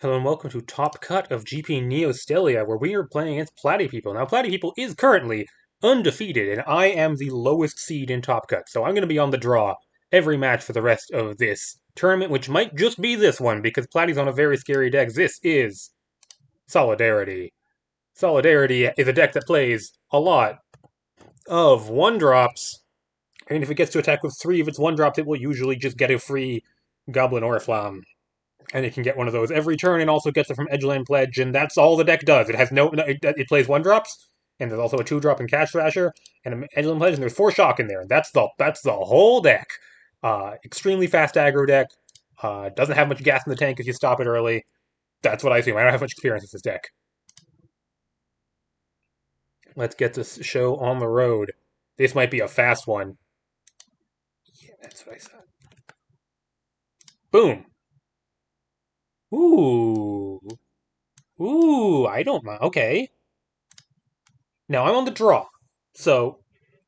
Hello and welcome to Top Cut of GP Neo Stehlia, where we are playing against Platypeople. Now, Platypeople is currently undefeated, and I am the lowest seed in Top Cut, so I'm going to be on the draw every match for the rest of this tournament, which might just be this one, because Platy's on a very scary deck. This is Solidarity. Solidarity is a deck that plays a lot of 1-drops, and if it gets to attack with 3 of its 1-drops, it will usually just get a free Goblin Oriflamme. And it can get one of those every turn and also gets it from Edgeland Pledge, and that's all the deck does. It has it plays 1-drops, and there's also a 2-drop in Cash Thrasher, and an Edgeland Pledge, and there's 4 Shock in there, and that's the whole deck. Extremely fast aggro deck. Doesn't have much gas in the tank if you stop it early. That's what I assume. I don't have much experience with this deck. Let's get this show on the road. This might be a fast one. Yeah, that's what I said. Boom. Ooh. Ooh, I don't mind. Okay. Now I'm on the draw. So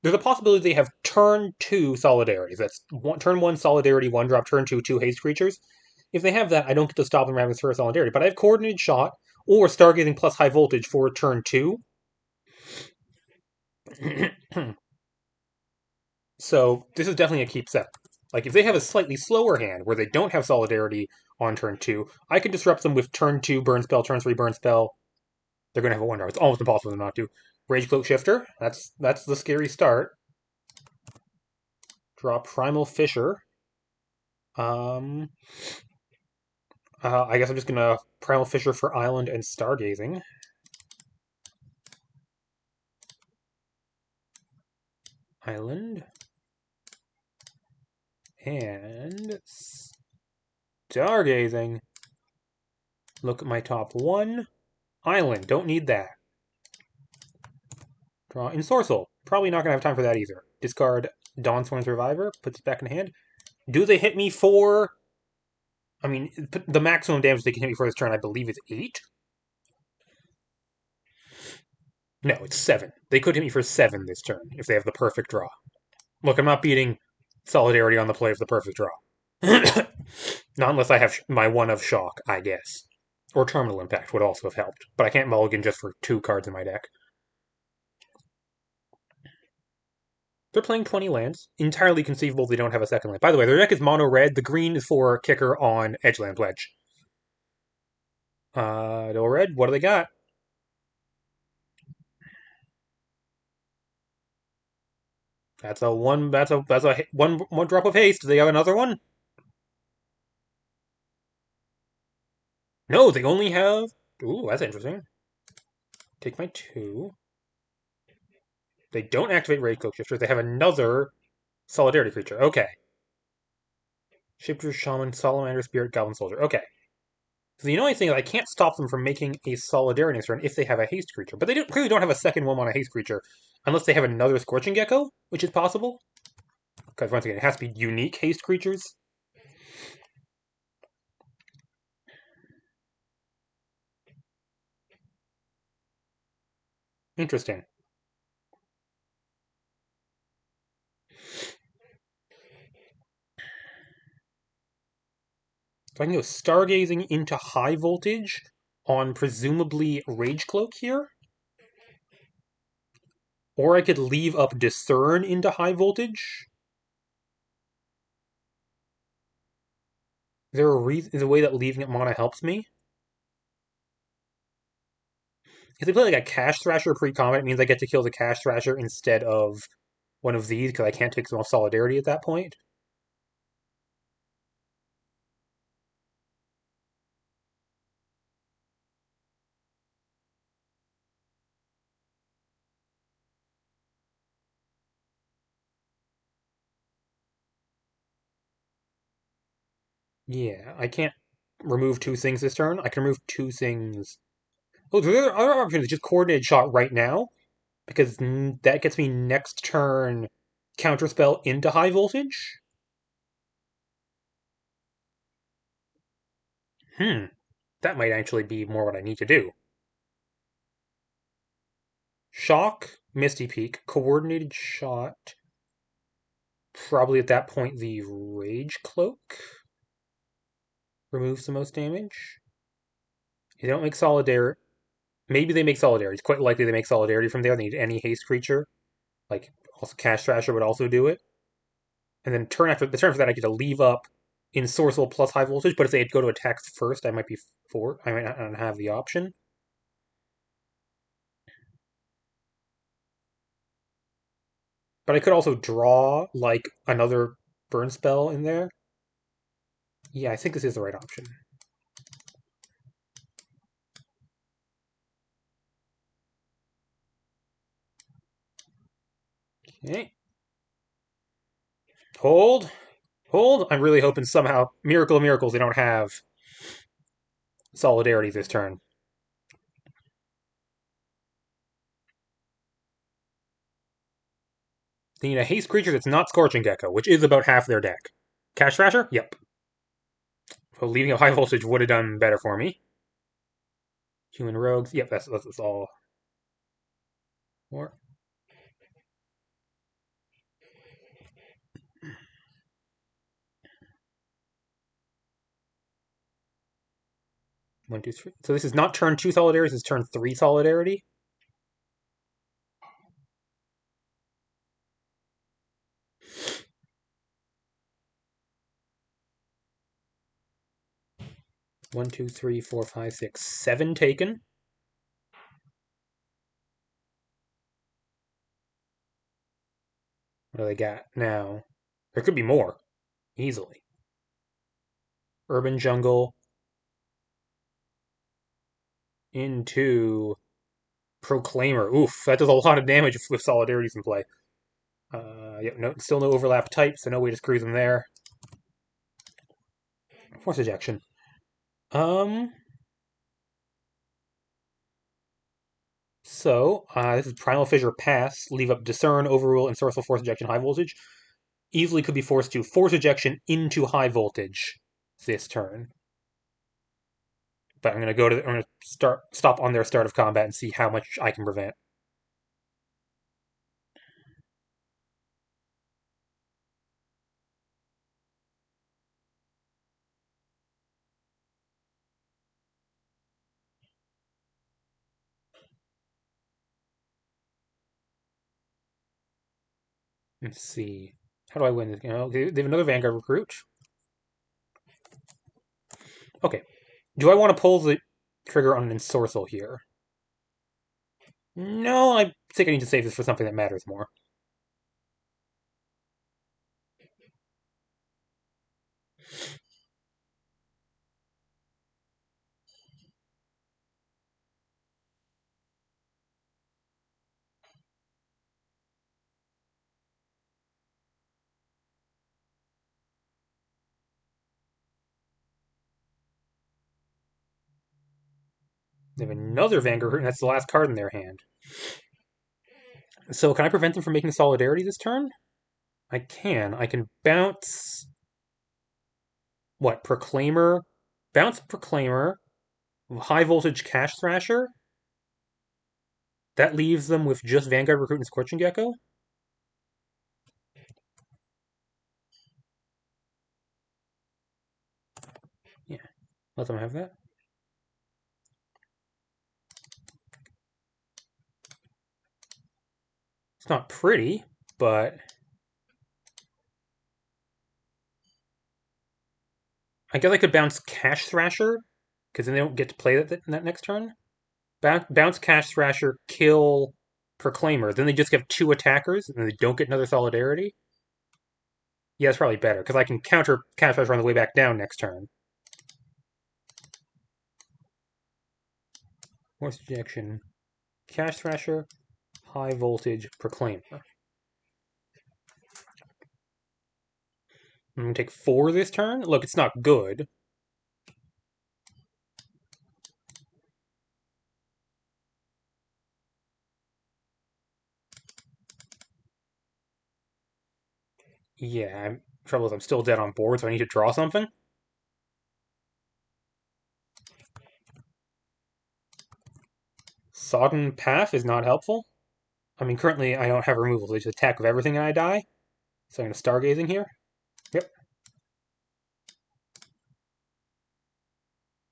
there's a possibility they have turn 2 solidarities. That's turn 1 solidarity, 1-drop, turn 2, 2 haste creatures. If they have that, I don't get to stop them having for a solidarity. But I have coordinated shot or stargazing plus high voltage for turn 2. So this is definitely a keep set. Like if they have a slightly slower hand where they don't have solidarity on turn 2, I could disrupt them with turn 2 burn spell, turn 3 burn spell. They're gonna have a 1-drop. It's almost impossible for them not to. Rage Cloak Shifter. That's the scary start. Draw Primal Fissure. I guess I'm just gonna Primal Fissure for Island and Stargazing. Island. And Stargazing. Look at my top 1. Island. Don't need that. Draw Ensorcel. Probably not gonna have time for that either. Discard Dawnsworn Survivor. Puts it back in hand. Do they hit me for... I mean, the maximum damage they can hit me for this turn, I believe, is 8. No, it's 7. They could hit me for 7 this turn if they have the perfect draw. Look, I'm not beating Solidarity on the play of the perfect draw. Not unless I have my 1 of Shock, I guess. Or Terminal Impact would also have helped. But I can't mulligan just for 2 cards in my deck. They're playing 20 lands. Entirely conceivable they don't have a second land. By the way, their deck is mono red. The green is for kicker on Edgeland Pledge. No red. What do they got? That's a one. That's a one drop of haste. Do they have another one? No, they only have. Ooh, that's interesting. Take my 2. They don't activate Rage Cloak Shifter. They have another Solidarity creature. Okay. Shifter, Shaman, Salamander, Spirit, Goblin Soldier. Okay. So the only thing is I can't stop them from making a Solidarity next turn if they have a haste creature. But they clearly don't have a second one on a haste creature unless they have another Scorching Gecko, which is possible. Because once again, it has to be unique haste creatures. Interesting. So I can go Stargazing into High Voltage on presumably Rage Cloak here. Or I could leave up Discern into High Voltage. Is there a way that leaving it mana helps me? If they play like a Cash Thrasher pre-combat, it means I get to kill the Cash Thrasher instead of one of these because I can't take them off Solidarity at that point. Yeah, I can't remove 2 things this turn. I can remove 2 things. Oh, there are other options. Just Coordinated Shot right now because that gets me next turn Counterspell into High Voltage. That might actually be more what I need to do. Shock, Misty Peak, Coordinated Shot. Probably at that point the Rage Cloak removes the most damage. They don't make Solidarity. Maybe they make Solidarity. It's quite likely they make Solidarity from there. They need any haste creature. Like, also Cash Thrasher would also do it. And then turn after that, I get to leave up Ensorcel plus High Voltage, but if they go to attacks first, I might be I might not have the option. But I could also draw, like, another burn spell in there. Yeah, I think this is the right option. Okay. Hold. Hold. I'm really hoping somehow, miracle of miracles, they don't have Solidarity this turn. They need a haste creature that's not Scorching Gecko, which is about half their deck. Cash Thrasher? Yep. So leaving a high voltage would have done better for me. Human Rogues? Yep, that's all. More. One, two, three. So this is not turn 2 Solidarity, this is turn 3 Solidarity. One, two, three, four, five, six, 7 taken. What do they got now? There could be more, easily. Urban Jungle into Proclaimer. Oof, that does a lot of damage with Solidarities in play. Yep, no, still no overlap type, so no way to screw them there. Force ejection. So, this is Primal Fissure Pass. Leave up Discern, Overrule, and Sorcerer Force Ejection High Voltage. Easily could be forced to Force Ejection into High Voltage this turn. But I'm going to stop on their start of combat and see how much I can prevent. Let's see. How do I win this game? Okay, they have another Vanguard recruit. Okay. Do I want to pull the trigger on an Ensorcel here? No, I think I need to save this for something that matters more. They have another Vanguard recruit, and that's the last card in their hand. So can I prevent them from making Solidarity this turn? I can. I can bounce... What, Proclaimer? Bounce Proclaimer, High Voltage Cash Thrasher? That leaves them with just Vanguard Recruit and Scorching Gecko? Yeah, let them have that. It's not pretty, but... I guess I could bounce Cash Thrasher, because then they don't get to play that next turn. Bounce Cash Thrasher, kill Proclaimer. Then they just have 2 attackers, and they don't get another Solidarity. Yeah, it's probably better, because I can counter Cash Thrasher on the way back down next turn. Force Ejection, Cash Thrasher, High Voltage Proclaimer. I'm going to take 4 this turn. Look, it's not good. Yeah, trouble is I'm still dead on board, so I need to draw something. Sodden Path is not helpful. I mean, currently I don't have removal, so I just attack with everything and I die. So I'm going to Stargazing here. Yep.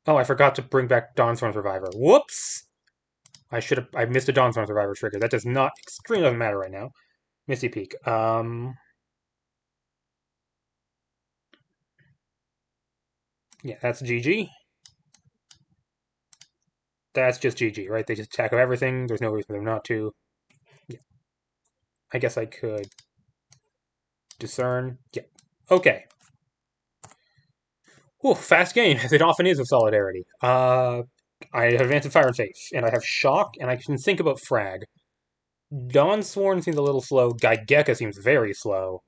Oh, I forgot to bring back Dawnstorm Survivor. Whoops! I missed a Dawnstorm Survivor trigger. That does not, extremely doesn't matter right now. Misty Peak. Yeah, that's GG. That's just GG, right? They just tackle everything. There's no reason for them not to. Yeah. I guess I could discern. Yeah. Okay. Ooh, fast game, as it often is with Solidarity. I have Advanced Fire and Faith, and I have Shock, and I can think about Frag. Dawnsworn seems a little slow. Gaigeka seems very slow.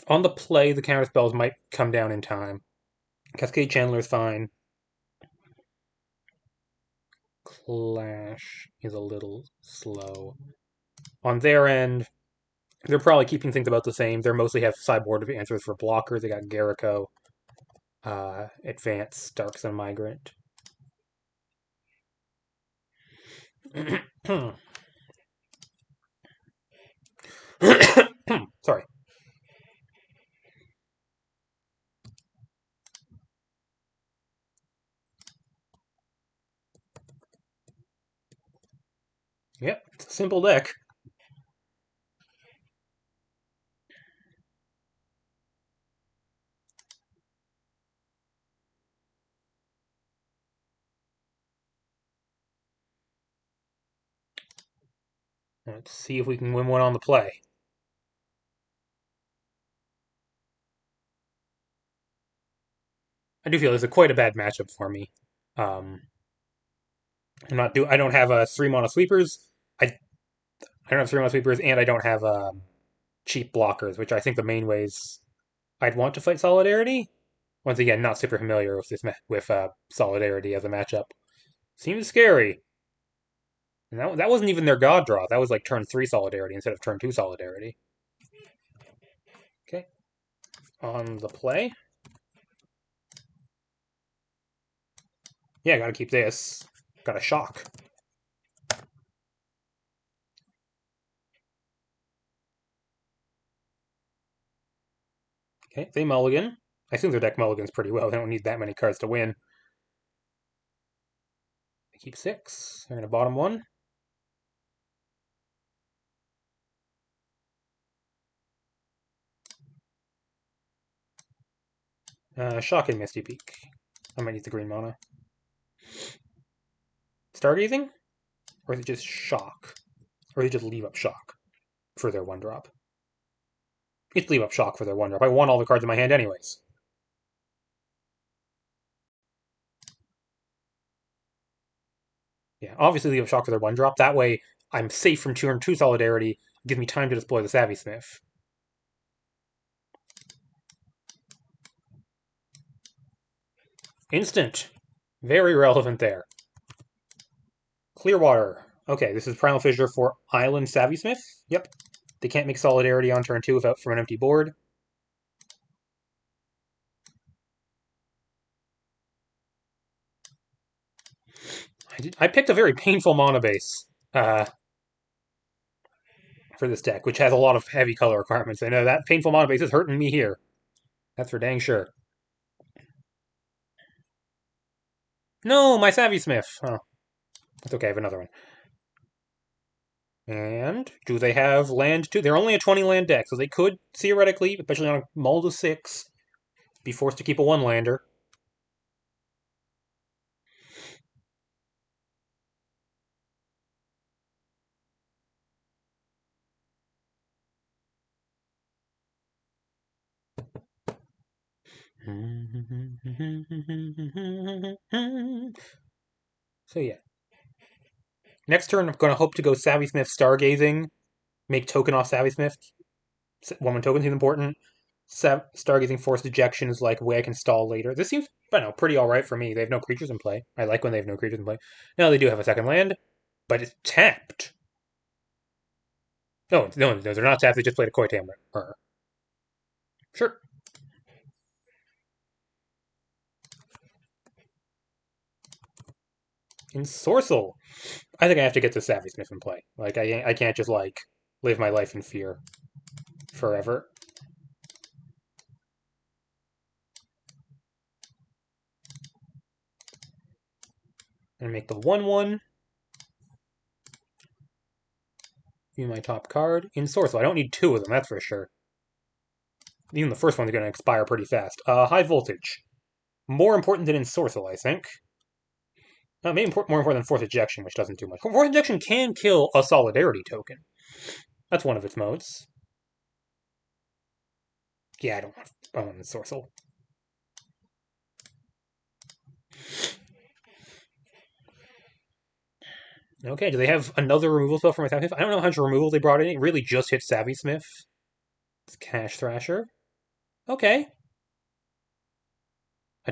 On the play, the counter spells might come down in time. Cascade Chandler is fine. Clash is a little slow. On their end, they're probably keeping things about the same. They mostly have sideboard answers for blockers. They got Garrico, Advance, Dark Sun Migrant. Sorry. Yep, it's a simple deck. Let's see if we can win one on the play. I do feel it's quite a bad matchup for me. Um, I don't have 3 mana sweepers. I don't have 3 mana sweepers, and I don't have cheap blockers, which I think the main ways I'd want to fight Solidarity. Once again, not super familiar with Solidarity as a matchup. Seems scary. And that wasn't even their God draw. That was like turn 3 Solidarity instead of turn 2 Solidarity. Okay. On the play. Yeah, gotta keep this. Got a shock. Okay, they mulligan. I assume their deck mulligans pretty well. They don't need that many cards to win. They keep 6. They're gonna bottom 1. Shock and Misty Peak. I might use the green mana. Stargazing? Or is it just shock? Or is it just leave up shock for their 1-drop? It's leave up shock for their 1-drop. I want all the cards in my hand anyways. Yeah, obviously leave up shock for their 1-drop. That way I'm safe from turn 2 Solidarity. It gives me time to deploy the Savvy Smith. Instant. Very relevant there. Clearwater. Okay, this is Primal Fissure for Island Savvy Smith. Yep. They can't make Solidarity on turn 2 without from an empty board. I picked a very painful mana base for this deck, which has a lot of heavy color requirements. I know that painful mana base is hurting me here. That's for dang sure. No, my Savvy Smith. Oh, that's okay. I have another one. And do they have land too? They're only a 20 land deck, so they could theoretically, especially on a mull to 6, be forced to keep a 1-lander. So yeah. Next turn, I'm going to hope to go Savvy Smith Stargazing, make token off Savvy Smith. 1 token seems important. Stargazing Forced Ejection is like a way I can stall later. This seems, I don't know, pretty alright for me. They have no creatures in play. I like when they have no creatures in play. Now they do have a second land, but it's tapped. No, they're not tapped. They just played a Koi Tamer. Sure. Ensorcel. I think I have to get the Savvy Smith in play. Like I can't just like live my life in fear forever. I'm gonna make the 1/1. View my top card. Ensorcel. I don't need two of them, that's for sure. Even the first one's gonna expire pretty fast. High voltage. More important than Ensorcel, I think. Maybe more important than Fourth Ejection, which doesn't do much. Fourth Ejection can kill a Solidarity token. That's one of its modes. Yeah, I don't want Ensorcel. Okay, do they have another removal spell for my Savvy Smith? I don't know how much removal they brought in. It really just hit Savvy Smith. It's Cash Thrasher. Okay.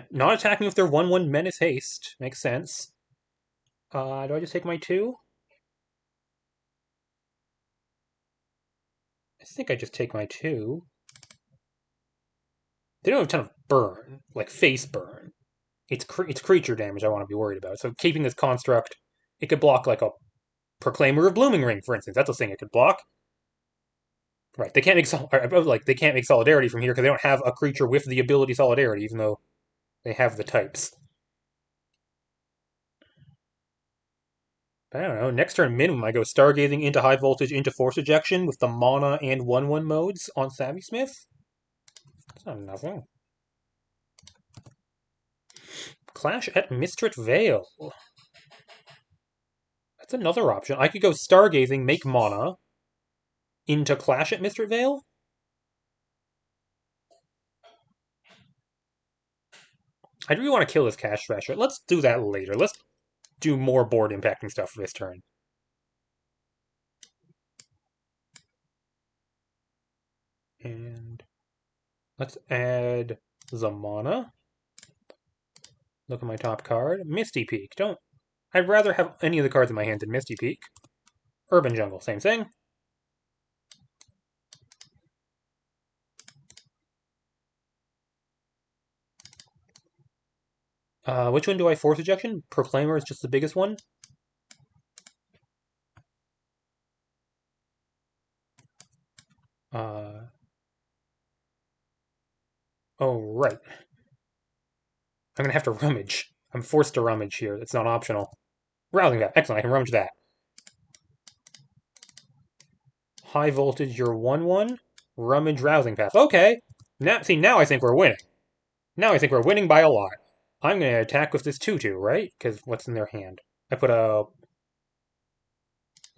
Not attacking with their 1/1 Menace Haste. Makes sense. Do I just take my 2? I think I just take my 2. They don't have a ton of burn, like face burn. It's creature damage I want to be worried about. So keeping this construct, it could block like a Proclaimer of Blooming Ring, for instance. That's a thing it could block. Right, they can't make they can't make Solidarity from here because they don't have a creature with the ability Solidarity, even though they have the types. I don't know. Next turn minimum, I go Stargazing into High Voltage into Force Ejection with the Mana and 1/1 modes on Savvy Smith. That's not nothing. Clash at Mistrit Vale. That's another option. I could go Stargazing, make Mana, into Clash at Mistrit Vale. I really want to kill this Cash Thrasher. Let's do that later. Let's do more board impacting stuff for this turn. And let's add the Mana. Look at my top card. Misty Peak. I'd rather have any of the cards in my hand than Misty Peak. Urban Jungle, same thing. Which one do I Force Ejection? Proclaimer is just the biggest one. Oh, right. I'm gonna have to rummage. I'm forced to rummage here. It's not optional. Rousing that. Excellent, I can rummage that. High voltage, you're 1/1. Rummage Rousing Path. Okay. Now I think we're winning. Now I think we're winning by a lot. I'm gonna attack with this 2/2, right? Because what's in their hand? I'm gonna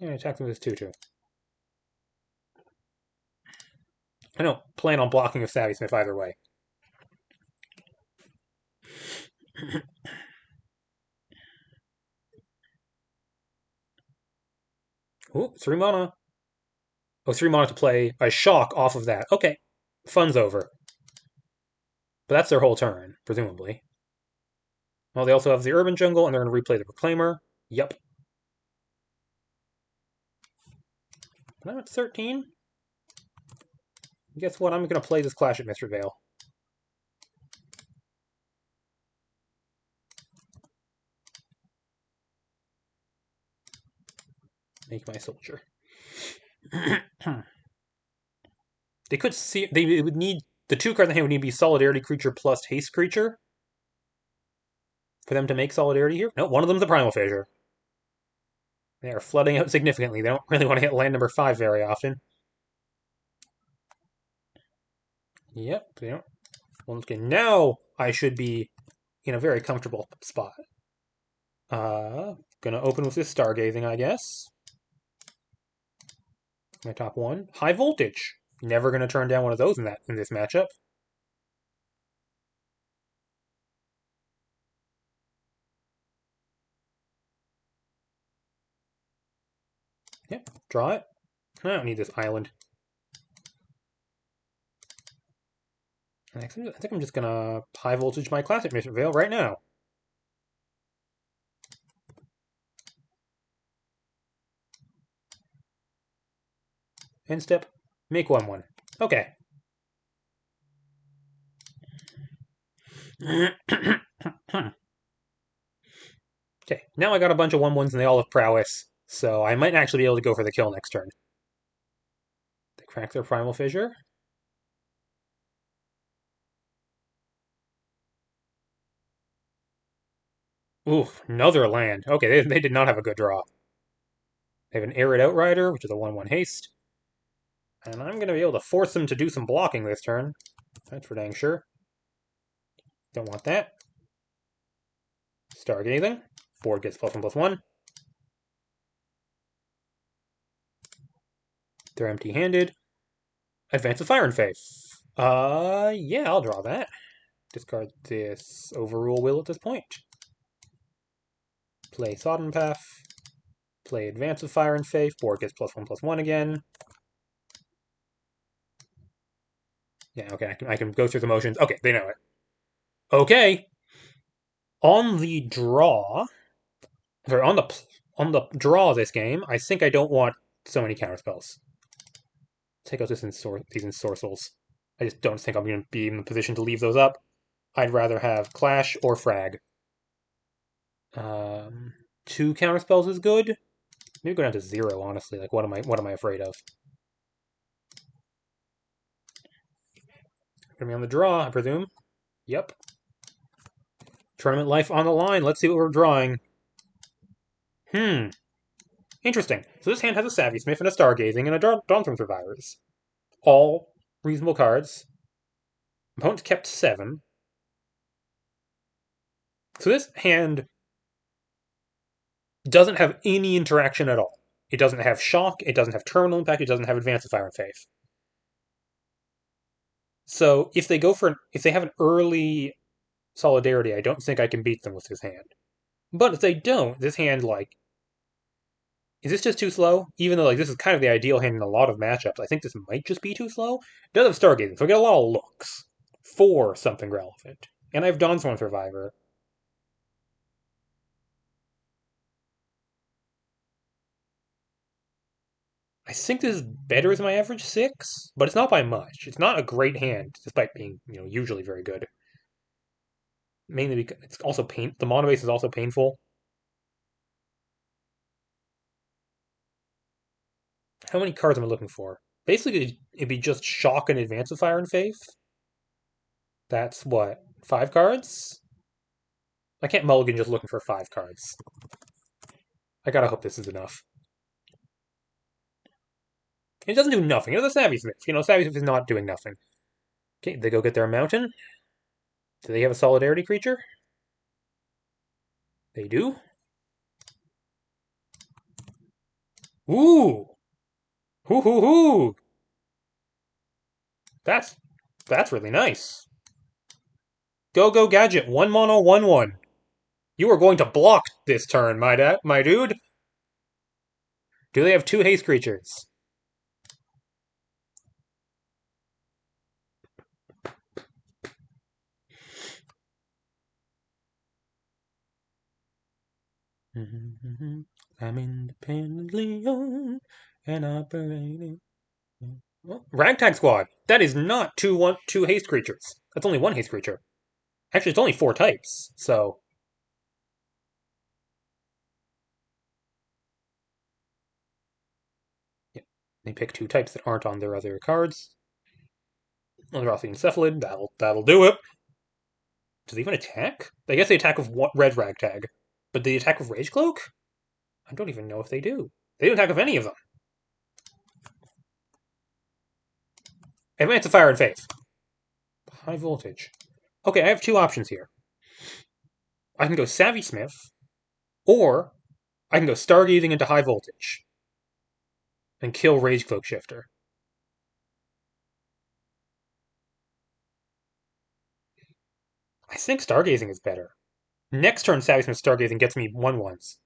attack with this 2/2. I don't plan on blocking with Savvy Smith either way. Ooh, 3 mana. Oh, 3 mana to play a shock off of that. Okay, fun's over. But that's their whole turn, presumably. Well, they also have the Urban Jungle, and they're going to replay the Proclaimer. Yep. But I'm at 13. Guess what? I'm going to play this Clash at Mistrit Vale. Make my soldier. They could see. They would need. The 2 cards in the hand would need to be Solidarity Creature plus Haste Creature for them to make Solidarity here. No, one of them's a Primal Fissure. They are flooding out significantly. They don't really want to hit land number 5 very often. Yep, they don't. Well, okay, now I should be in a very comfortable spot. Gonna open with this Stargazing, I guess. My top 1. High Voltage. Never gonna turn down one of those in this matchup. Yep, draw it. I don't need this island. I think I'm just gonna High Voltage my Classic Mistrit Vale right now. End step, make 1/1. Okay. Okay, now I got a bunch of 1/1s and they all have prowess, so I might actually be able to go for the kill next turn. They crack their Primal Fissure. Ooh, another land. Okay, they did not have a good draw. They have an Arid Outrider, which is a 1/1 haste. And I'm going to be able to force them to do some blocking this turn. That's for dang sure. Don't want that. Stargazing. Board gets +1/+1. They're empty-handed. Advance of Fire and Faith. Yeah, I'll draw that. Discard this Overrule Will at this point. Play Sodden Path. Play Advance of Fire and Faith. Board gets +1/+1 again. Yeah, okay, I can go through the motions. Okay, they know it. Okay. On the draw, sorry, on the draw of this game, I think I don't want so many counterspells. Take out these ensorcels. I just don't think I'm going to be in the position to leave those up. I'd rather have Clash or Frag. 2 counterspells is good. Maybe go down to 0, honestly. Like, what am I afraid of? Gonna be on the draw, I presume. Yep. Tournament life on the line. Let's see what we're drawing. Interesting. So this hand has a Savvy Smith and a Stargazing and a Dawnthorn Survivors. All reasonable cards. Opponent's kept 7. So this hand doesn't have any interaction at all. It doesn't have Shock, it doesn't have Terminal Impact, it doesn't have Advance of Fire and Faith. So if they have an early Solidarity, I don't think I can beat them with this hand. But if they don't, this hand, like, is this just too slow? Even though, like, this is kind of the ideal hand in a lot of matchups, I think this might just be too slow. It does have Stargazing, so I get a lot of looks for something relevant. And I have Dawnsworn Survivor. I think this is better than my average 6, but it's not by much. It's not a great hand, despite being, usually very good. Mainly because it's also the mono base is also painful. How many cards am I looking for? Basically, it'd be just Shock and Advance of Fire and Faith. That's what, 5 cards? I can't mulligan just looking for 5 cards. I gotta hope this is enough. It doesn't do nothing. It's a Savvy Smith. Savvy Smith is not doing nothing. Okay, they go get their mountain. Do they have a Solidarity creature? They do. Ooh! Hoo hoo hoo! That's really nice. Go go gadget, 1 mono, 1/1. You are going to block this turn, my dude. Do they have 2 haste creatures? I'm independently owned and operating. Oh, Ragtag Squad. That is not 2 haste creatures. That's only 1 haste creature. Actually, it's only 4 types. So yeah, they pick 2 types that aren't on their other cards. Well, they're also Encephalid. That'll do it. Do they even attack? I guess they attack with red Ragtag. But they attack with Rage Cloak? I don't even know if they do. They don't attack with any of them. Advance of Fire and Faith. High voltage. Okay, I have 2 options here. I can go Savvy Smith, or I can go Stargazing into High Voltage and kill Rage Cloak Shifter. I think Stargazing is better. Next turn, Savvy Smith Stargazing gets me 1/1s.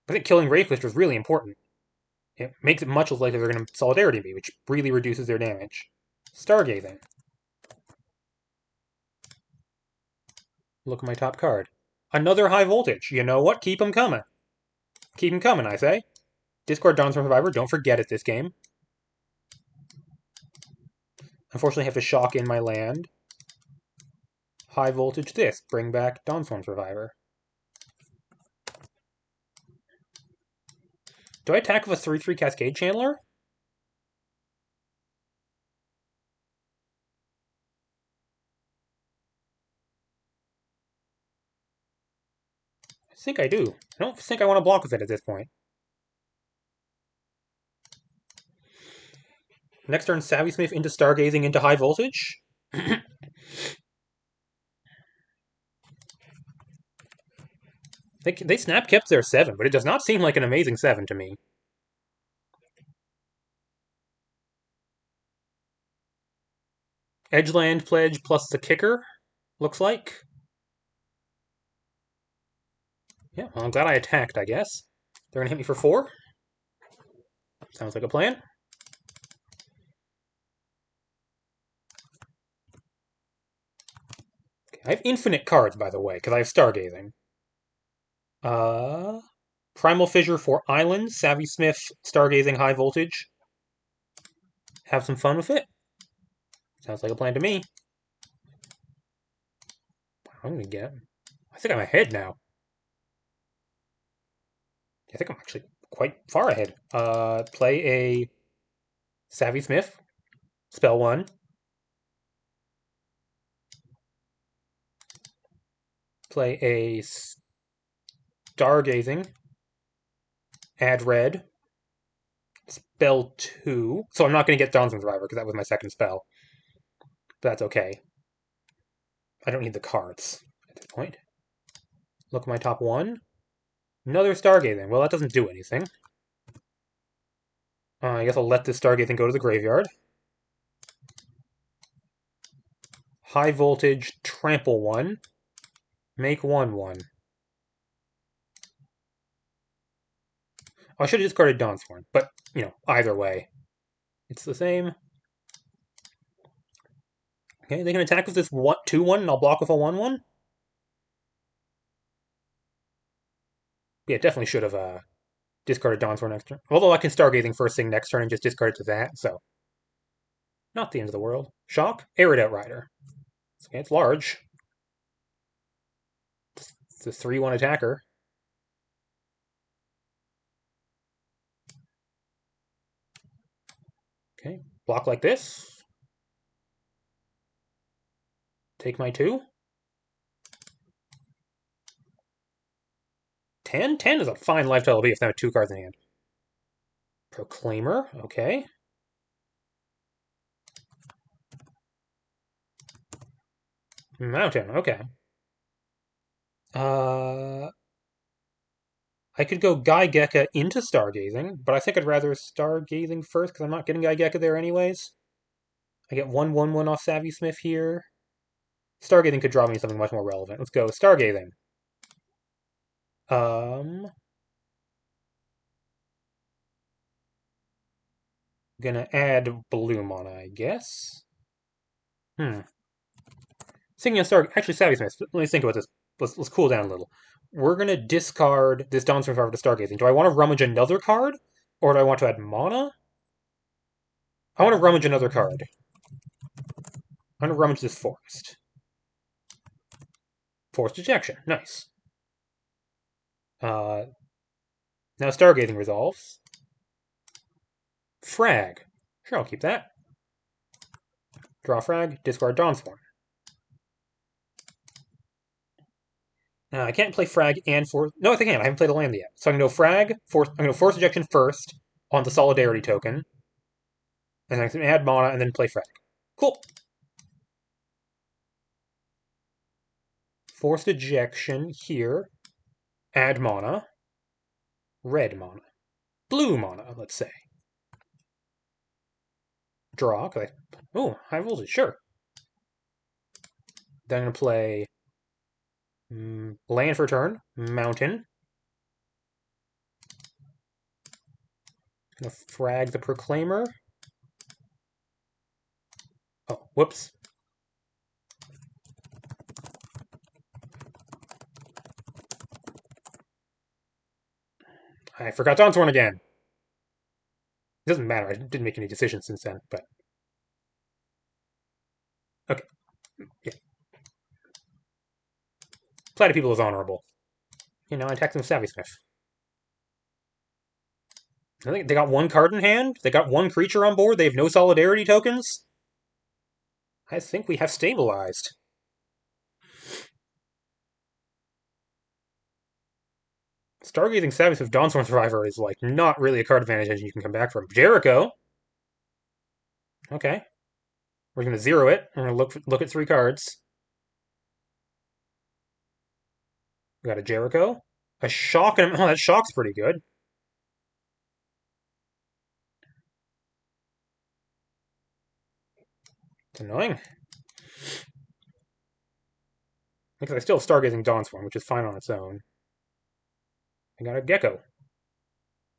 I think killing Rage Cloak is really important. It makes it much less likely they're going to Solidarity me, which really reduces their damage. Stargazing. Look at my top card. Another High Voltage. You know what? Keep them coming. Keep them coming, I say. Discard Dawnsworn Survivor. Don't forget it this game. Unfortunately, I have to shock in my land. High voltage this. Bring back Dawnsworn Survivor. Do I attack with a 3/3 Cascade Channeler? I think I do. I don't think I want to block with it at this point. Next turn, Savvy Smith into Stargazing into High Voltage. They snap kept their 7, but it does not seem like an amazing 7 to me. Edgeland Pledge plus the kicker, looks like. Yeah, well, I'm glad I attacked, I guess. They're going to hit me for 4. Sounds like a plan. Okay, I have infinite cards, by the way, because I have Stargazing. Primal Fissure for Island, Savvy Smith, Stargazing, High Voltage. Have some fun with it. Sounds like a plan to me. I'm going to get... I think I'm ahead now. I think I'm actually quite far ahead. Play a Savvy Smith, spell 1. Play a Stargazing, add red, spell 2. So I'm not going to get Dawn's Driver because that was my second spell. But that's okay. I don't need the cards at this point. Look at my top 1. Another Stargazing. Well, that doesn't do anything. I guess I'll let this Stargazing go to the graveyard. High Voltage, trample 1. Make 1/1. I should have discarded Dawnsworn, but, either way. It's the same. Okay, they can attack with this 2/1, and I'll block with a 1/1. Yeah, definitely should have discarded Dawnsworn next turn. Although I can Stargazing first thing next turn and just discard it to that, so... Not the end of the world. Shock, Arid Outrider. Okay, it's large. It's a 3/1 attacker. Okay, block like this. Take my 2. 10? 10 is a fine life total B if I have 2 cards in hand. Proclaimer, okay. Mountain, okay. I could go Gaigeka into Stargazing, but I think I'd rather Stargazing first because I'm not getting Gaigeka there anyways. I get 1/1/1 off Savvy Smith here. Stargazing could draw me something much more relevant. Let's go Stargazing. Gonna add Blue Mana, I guess. Thinking of actually Savvy Smith. Let me think about this. Let's cool down a little. We're gonna discard this Dawn's Survivor to Stargazing. Do I want to rummage another card, or do I want to add mana? I want to rummage another card. I'm gonna rummage this Forest. Forced Ejection, nice. Now Stargazing resolves. Frag. Sure, I'll keep that. Draw Frag, discard Dawnsworn. I can't play Frag and Force... No, I can. I haven't played a land yet. So I can go Frag, I'm going to Force Ejection first on the Solidarity token. And I can add mana and then play Frag. Cool. Forced Ejection here. Add mana. Red mana. Blue mana, let's say. Draw. Oh, High Voltage, sure. Then I'm going to play land for turn. Mountain. Gonna frag the Proclaimer. Oh, whoops. I forgot Dawnsworn again. It doesn't matter. I didn't make any decisions since then, but... Okay. Yeah. Platypeople is honorable. I attacked them with Savvy Smith. I think they got 1 card in hand. They got 1 creature on board. They have no Solidarity tokens. I think we have stabilized. Stargazing Savage with Dawnsworn Survivor is like not really a card advantage engine you can come back from. Jericho. Okay. We're gonna zero it. We're gonna look at 3 cards. We got a Jericho. A Shock and oh, that Shock's pretty good. It's annoying. Because I still have Stargazing Dawnsworn, which is fine on its own. I got a Gecko.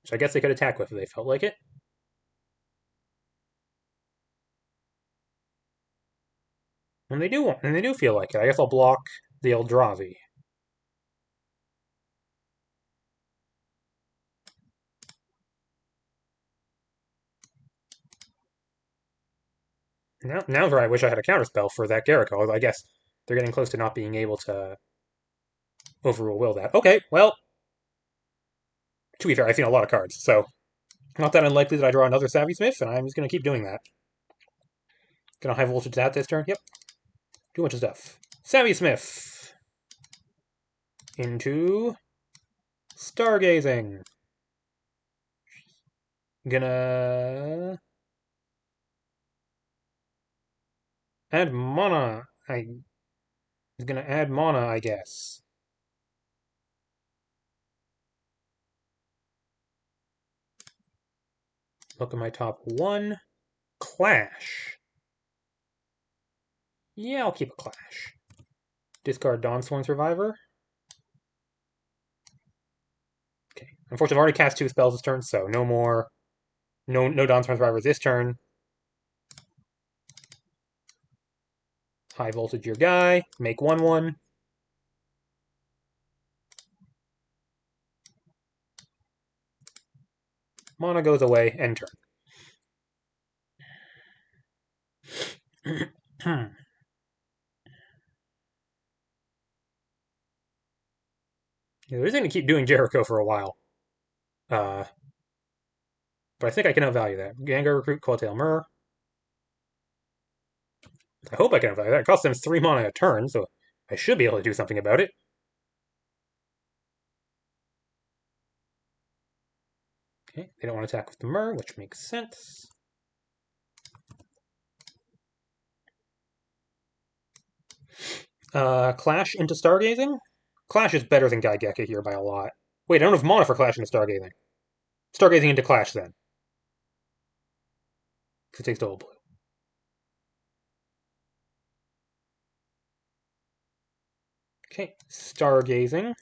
Which I guess they could attack with if they felt like it. And they do feel like it. I guess I'll block the Eldrazi. Now's where I wish I had a counterspell for that Jericho, although I guess they're getting close to not being able to overrule will that. Okay, well, to be fair, I've seen a lot of cards, so not that unlikely that I draw another Savvy Smith, and I'm just going to keep doing that. Gonna high voltage that this turn. Yep. Do a bunch of stuff. Savvy Smith. Into Stargazing. Gonna add mana. I'm gonna add mana, I guess. Look at my top 1. Clash. Yeah, I'll keep a Clash. Discard Dawnsworn Survivor. Okay. Unfortunately, I've already cast 2 spells this turn, so no more. No Dawnsworn Survivors this turn. High voltage your guy. Make 1/1. Mana goes away. End turn. Yeah, they're just going to keep doing Jericho for a while. But I think I can outvalue that. Gengar Recruit, Coiltail Myrrh. I hope I can outvalue that. It costs them 3 mana a turn, so I should be able to do something about it. Okay, they don't want to attack with the Myrrh, which makes sense. Clash into Stargazing? Clash is better than Gaigeka here by a lot. Wait, I don't have mana for Clash into Stargazing. Stargazing into Clash then. Because it takes double blue. Okay, Stargazing.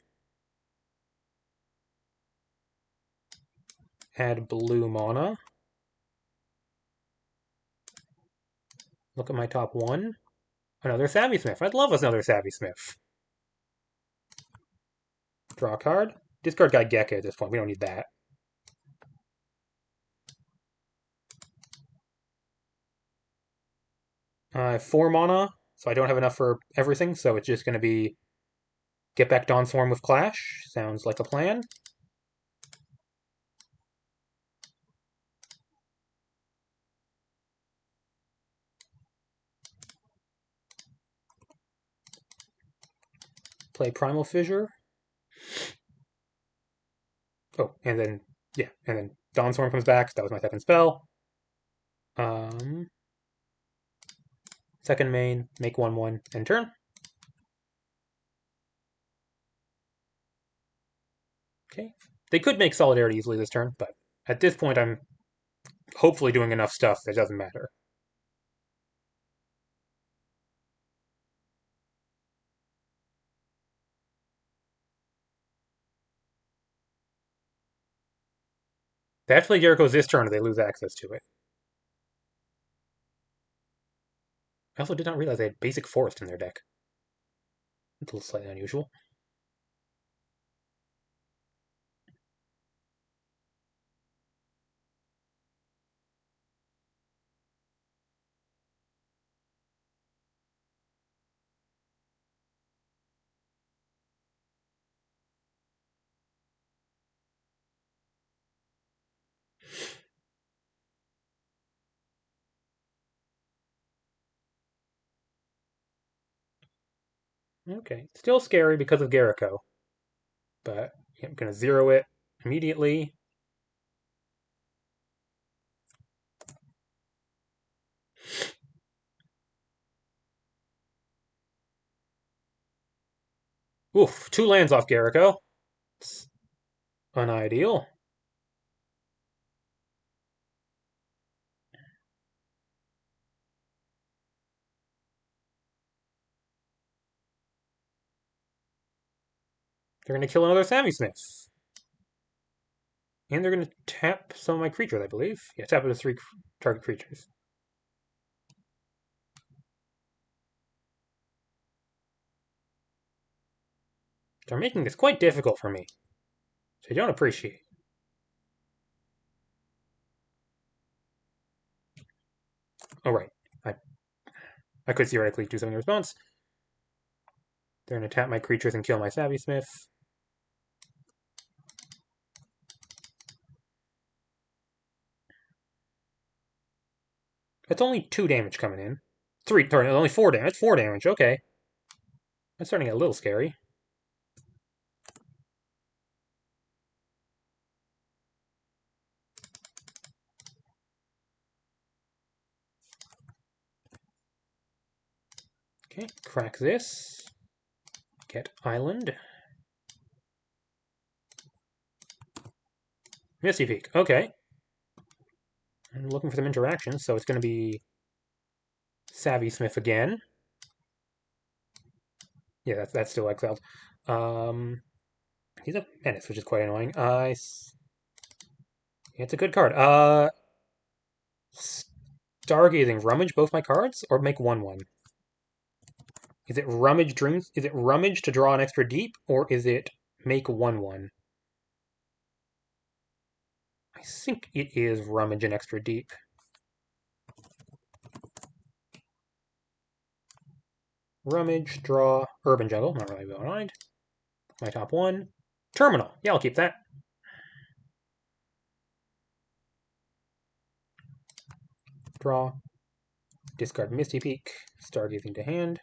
Add blue mana. Look at my top 1. Another Savvy Smith. I'd love another Savvy Smith. Draw a card. Discard Gaigeka at this point. We don't need that. 4 mana, so I don't have enough for everything, so it's just going to be get back Dawnsworn with Clash. Sounds like a plan. Play Primal Fissure. Oh, and then, yeah, and then Dawnsworn comes back. That was my second spell. Second main, make 1/1, end turn. Okay. They could make Solidarity easily this turn, but at this point I'm hopefully doing enough stuff that it doesn't matter. They have to play Jericho's this turn or they lose access to it. I also did not realize they had Basic Forest in their deck. It's a little slightly unusual. Okay. Still scary because of Jericho. But, I'm going to zero it immediately. Oof, 2 lands off Garrico. It's unideal. They're going to kill another Savvy Smith. And they're going to tap some of my creatures, I believe. Yeah, tap it to 3 target creatures. They're making this quite difficult for me, which I don't appreciate. Oh, right. I could theoretically do something in response. They're going to tap my creatures and kill my Savvy Smith. It's only 2 damage coming in. 3, sorry, only 4 damage. 4 damage, okay. That's starting to get a little scary. Okay, crack this. Get Island. Misty Peak, okay. I'm looking for some interactions, so it's going to be Savvy Smith again. Yeah, that's still exiled. He's a menace, which is quite annoying. It's a good card. Stargazing, rummage both my cards, or make 1/1? Is it rummage dreams? Is it rummage to draw an extra deep, or is it make 1/1? I think it is rummage an extra deep. Rummage, draw, urban jungle. Not really behind. My top 1. Terminal. Yeah, I'll keep that. Draw. Discard Misty Peak. Stargazing to hand.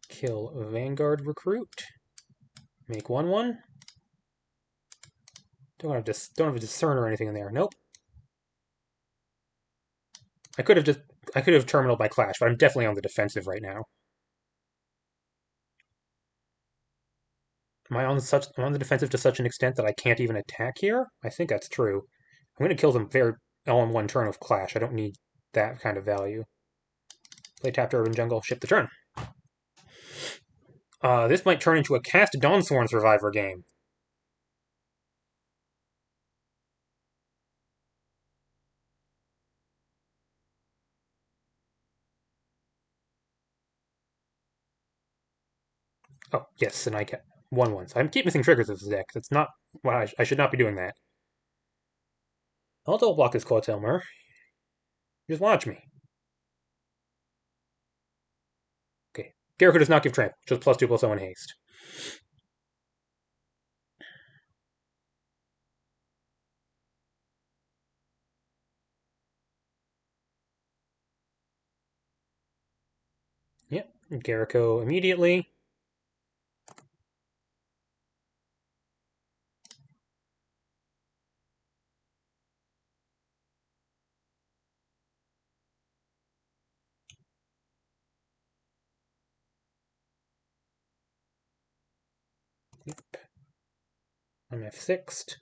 Kill Vanguard Recruit. Make 1/1. Don't have a discern or anything in there. Nope. I could have terminaled my Clash, but I'm definitely on the defensive right now. I'm on the defensive to such an extent that I can't even attack here? I think that's true. I'm going to kill them all in 1 turn of Clash. I don't need that kind of value. Play tapped Urban Jungle, ship the turn. This might turn into a cast Dawnsworn Survivor game. Oh, yes, and I get 1/1. So I keep missing triggers of this deck. That's not why I should not be doing that. I'll double block this Coatelmer. Just watch me. Okay. Garrick does not give trample, just +2/+0 in haste. Yep. Garrico immediately. Yep. I'm F6'd.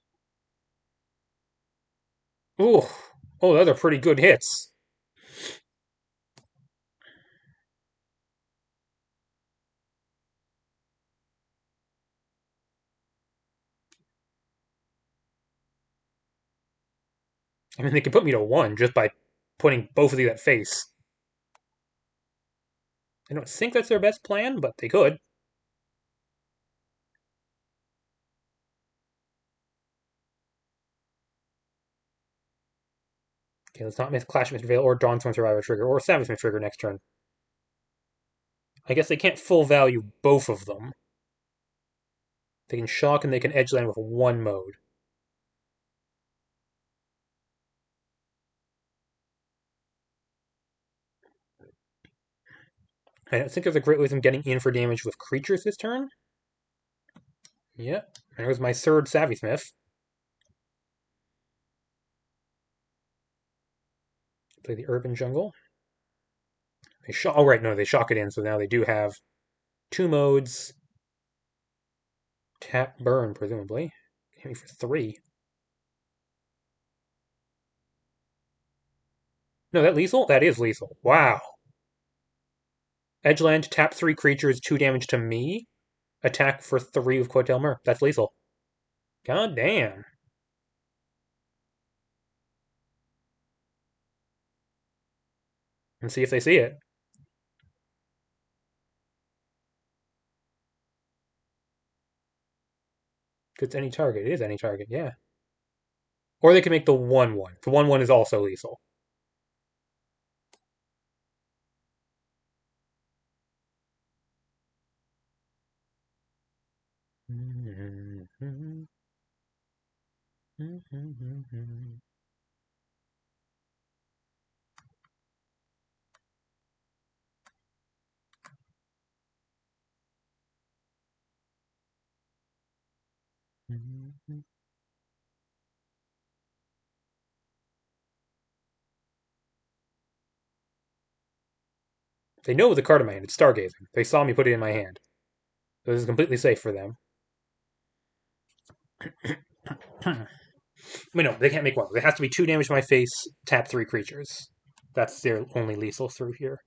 Ooh. Oh, those are pretty good hits. I mean, they could put me to 1 just by putting both of these at face. I don't think that's their best plan, but they could. Okay, let's not miss Clash of Mr. Veil or Dawnsworn Survivor trigger or Savage Smith trigger next turn. I guess they can't full value both of them. They can shock and they can edgeland with 1 mode. I don't think there's a great way of getting in for damage with creatures this turn. Yep, there's my third Savvy Smith. Play the Urban Jungle. They shock. Oh, right, no, they shock it in, so now they do have two modes. Tap, burn, presumably. Hit me for 3. No, that lethal? That is lethal. Wow. Edgeland, tap 3 creatures, 2 damage to me. Attack for 3 with Quotelmer. That's lethal. God damn. And see if they see it. It's any target. It is any target, yeah. Or they can make the 1/1. The 1/1 is also lethal. They know the card in my hand. It's Stargazing. They saw me put it in my hand. So this is completely safe for them. Wait, no, they can't make 1. It has to be 2 damage to my face, tap 3 creatures. That's their only lethal through here.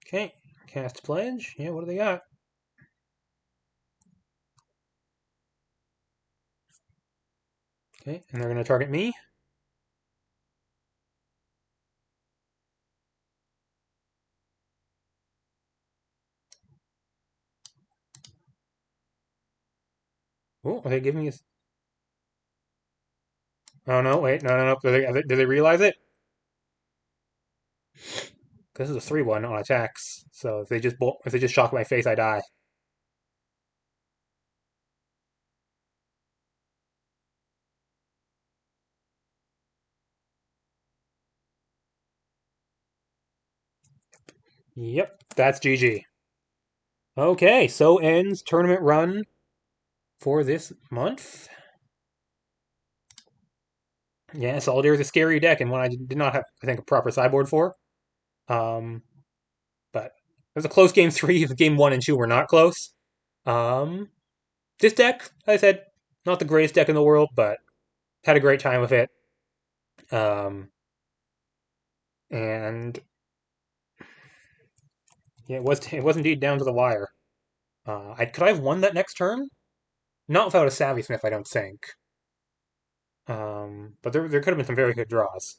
Okay, cast Pledge. Yeah, what do they got? Okay, and they're going to target me. Oh, are they giving me a... Oh, no, wait, no. Do they realize it? This is a 3/1 on attacks, so if they just shock my face, I die. Yep, that's GG. Okay, so ends tournament run for this month. Yeah, Solitaire is a scary deck and one I did not have, I think, a proper sideboard for. But it was a close game 3. Game 1 and 2 were not close. This deck, like I said, not the greatest deck in the world, but had a great time with it. And yeah, it was indeed down to the wire. Could I have won that next turn? Not without a Savvy Smith, I don't think. But there could have been some very good draws.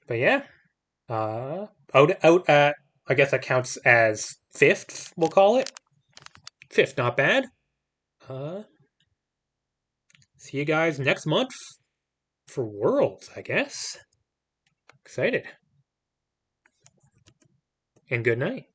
But yeah, out at, I guess that counts as 5th. We'll call it 5th. Not bad. Uh, See you guys next month for Worlds, I guess. Excited. And good night.